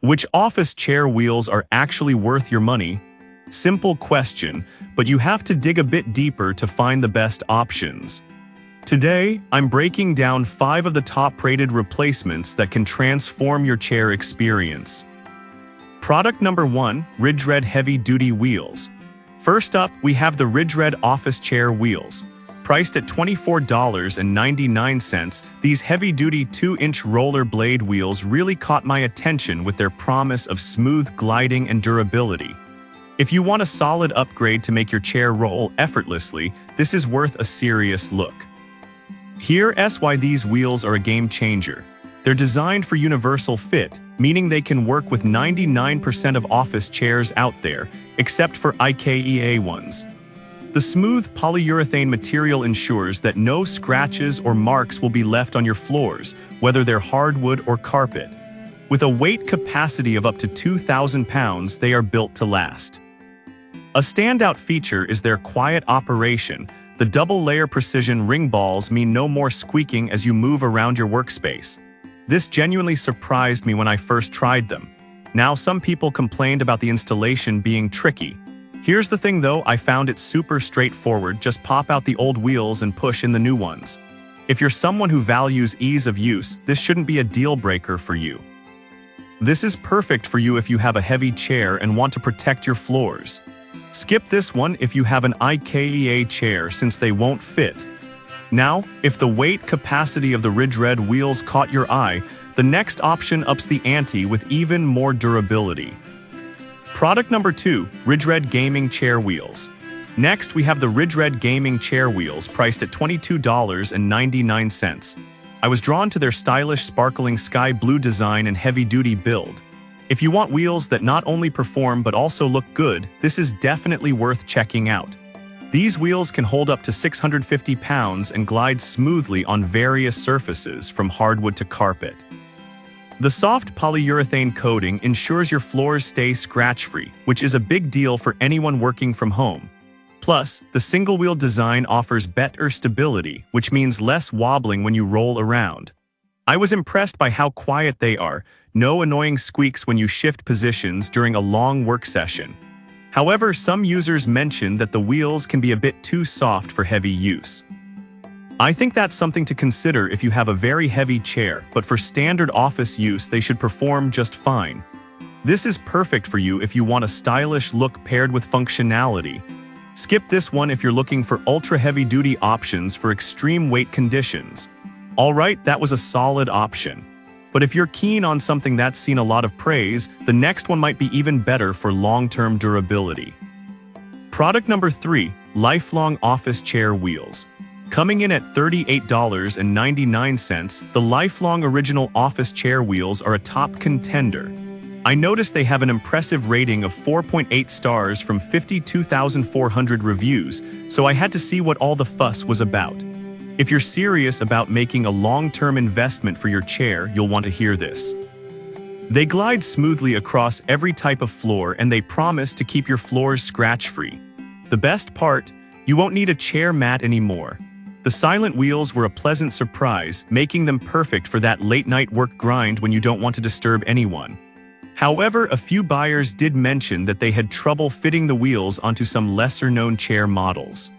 Which office chair wheels are actually worth your money? Simple question, but you have to dig a bit deeper to find the best options. Today, I'm breaking down 5 of the top-rated replacements that can transform your chair experience. Product number 1, Ridgered Heavy-Duty Wheels. First up, we have the Ridgered Office Chair Wheels. Priced at $24.99, these heavy-duty 2-inch rollerblade wheels really caught my attention with their promise of smooth gliding and durability. If you want a solid upgrade to make your chair roll effortlessly, this is worth a serious look. Here's why these wheels are a game changer. They're designed for universal fit, meaning they can work with 99% of office chairs out there, except for IKEA ones. The smooth polyurethane material ensures that no scratches or marks will be left on your floors, whether they're hardwood or carpet. With a weight capacity of up to 2,000 pounds, they are built to last. A standout feature is their quiet operation. The double-layer precision ring balls mean no more squeaking as you move around your workspace. This genuinely surprised me when I first tried them. Now, some people complained about the installation being tricky. Here's the thing though, I found it super straightforward. Just pop out the old wheels and push in the new ones. If you're someone who values ease of use, this shouldn't be a deal breaker for you. This is perfect for you if you have a heavy chair and want to protect your floors. Skip this one if you have an IKEA chair since they won't fit. Now, if the weight capacity of the Ridgered wheels caught your eye, the next option ups the ante with even more durability. Product number 2, Ridgered Gaming Chair Wheels. Next, we have the Ridgered Gaming Chair Wheels, priced at $22.99. I was drawn to their stylish, sparkling sky blue design and heavy-duty build. If you want wheels that not only perform but also look good, this is definitely worth checking out. These wheels can hold up to 650 pounds and glide smoothly on various surfaces, from hardwood to carpet. The soft polyurethane coating ensures your floors stay scratch-free, which is a big deal for anyone working from home. Plus, the single-wheel design offers better stability, which means less wobbling when you roll around. I was impressed by how quiet they are, no annoying squeaks when you shift positions during a long work session. However, some users mentioned that the wheels can be a bit too soft for heavy use. I think that's something to consider if you have a very heavy chair, but for standard office use they should perform just fine. This is perfect for you if you want a stylish look paired with functionality. Skip this one if you're looking for ultra heavy-duty options for extreme weight conditions. Alright, that was a solid option. But if you're keen on something that's seen a lot of praise, the next one might be even better for long-term durability. Product number 3, Lifelong Office Chair Wheels. Coming in at $38.99, the Lifelong Original Office Chair Wheels are a top contender. I noticed they have an impressive rating of 4.8 stars from 52,400 reviews, so I had to see what all the fuss was about. If you're serious about making a long-term investment for your chair, you'll want to hear this. They glide smoothly across every type of floor, and they promise to keep your floors scratch-free. The best part, you won't need a chair mat anymore. The silent wheels were a pleasant surprise, making them perfect for that late-night work grind when you don't want to disturb anyone. However, a few buyers did mention that they had trouble fitting the wheels onto some lesser-known chair models.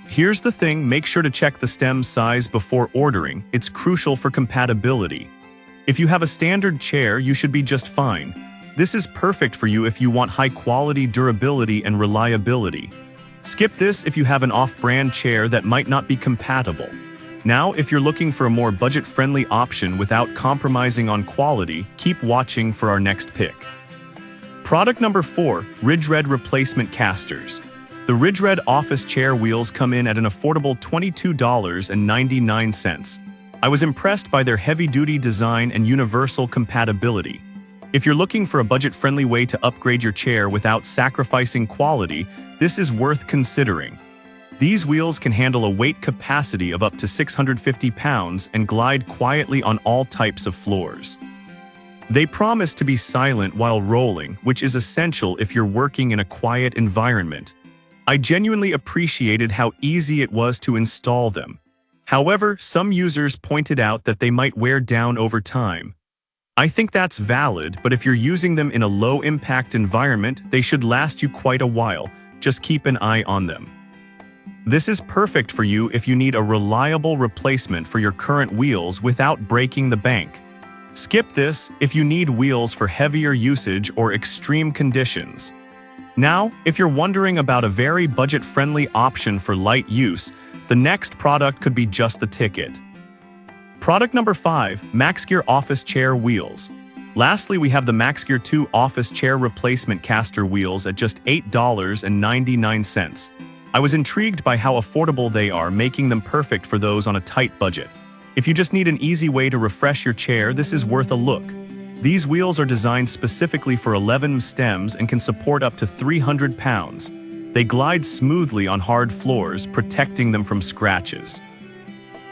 Here's the thing, make sure to check the stem size before ordering. It's crucial for compatibility. If you have a standard chair, you should be just fine. This is perfect for you if you want high-quality durability and reliability. Skip this if you have an off-brand chair that might not be compatible. Now, if you're looking for a more budget-friendly option without compromising on quality, keep watching for our next pick. Product number 4, Ridgered Replacement Casters. The Ridgered office chair wheels come in at an affordable $22.99. I was impressed by their heavy-duty design and universal compatibility. If you're looking for a budget-friendly way to upgrade your chair without sacrificing quality, this is worth considering. These wheels can handle a weight capacity of up to 650 pounds and glide quietly on all types of floors. They promise to be silent while rolling, which is essential if you're working in a quiet environment. I genuinely appreciated how easy it was to install them. However, some users pointed out that they might wear down over time. I think that's valid, but if you're using them in a low-impact environment, they should last you quite a while. Just keep an eye on them. This is perfect for you if you need a reliable replacement for your current wheels without breaking the bank. Skip this if you need wheels for heavier usage or extreme conditions. Now, if you're wondering about a very budget-friendly option for light use, the next product could be just the ticket. Product number 5, MaxGear Office Chair Wheels. Lastly, we have the MaxGear 2 Office Chair Replacement Caster Wheels at just $8.99. I was intrigued by how affordable they are, making them perfect for those on a tight budget. If you just need an easy way to refresh your chair, this is worth a look. These wheels are designed specifically for 11 stems and can support up to 300 pounds. They glide smoothly on hard floors, protecting them from scratches.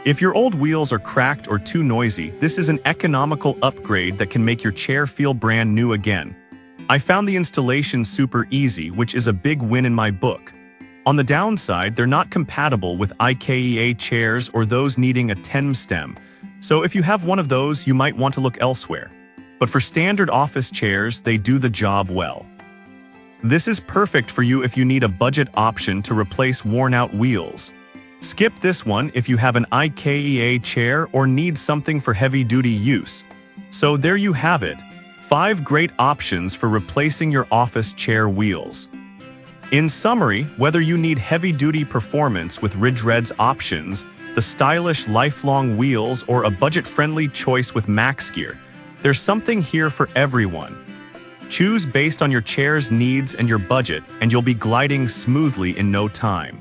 If your old wheels are cracked or too noisy, this is an economical upgrade that can make your chair feel brand new again. I found the installation super easy, which is a big win in my book. On the downside, they're not compatible with IKEA chairs or those needing a 10 stem, so if you have one of those, you might want to look elsewhere. But for standard office chairs, they do the job well. This is perfect for you if you need a budget option to replace worn-out wheels. Skip this one if you have an IKEA chair or need something for heavy-duty use. So there you have it, 5 great options for replacing your office chair wheels. In summary, whether you need heavy-duty performance with Ridge-Red's options, the stylish lifelong wheels, or a budget-friendly choice with MaxGear, there's something here for everyone. Choose based on your chair's needs and your budget, and you'll be gliding smoothly in no time.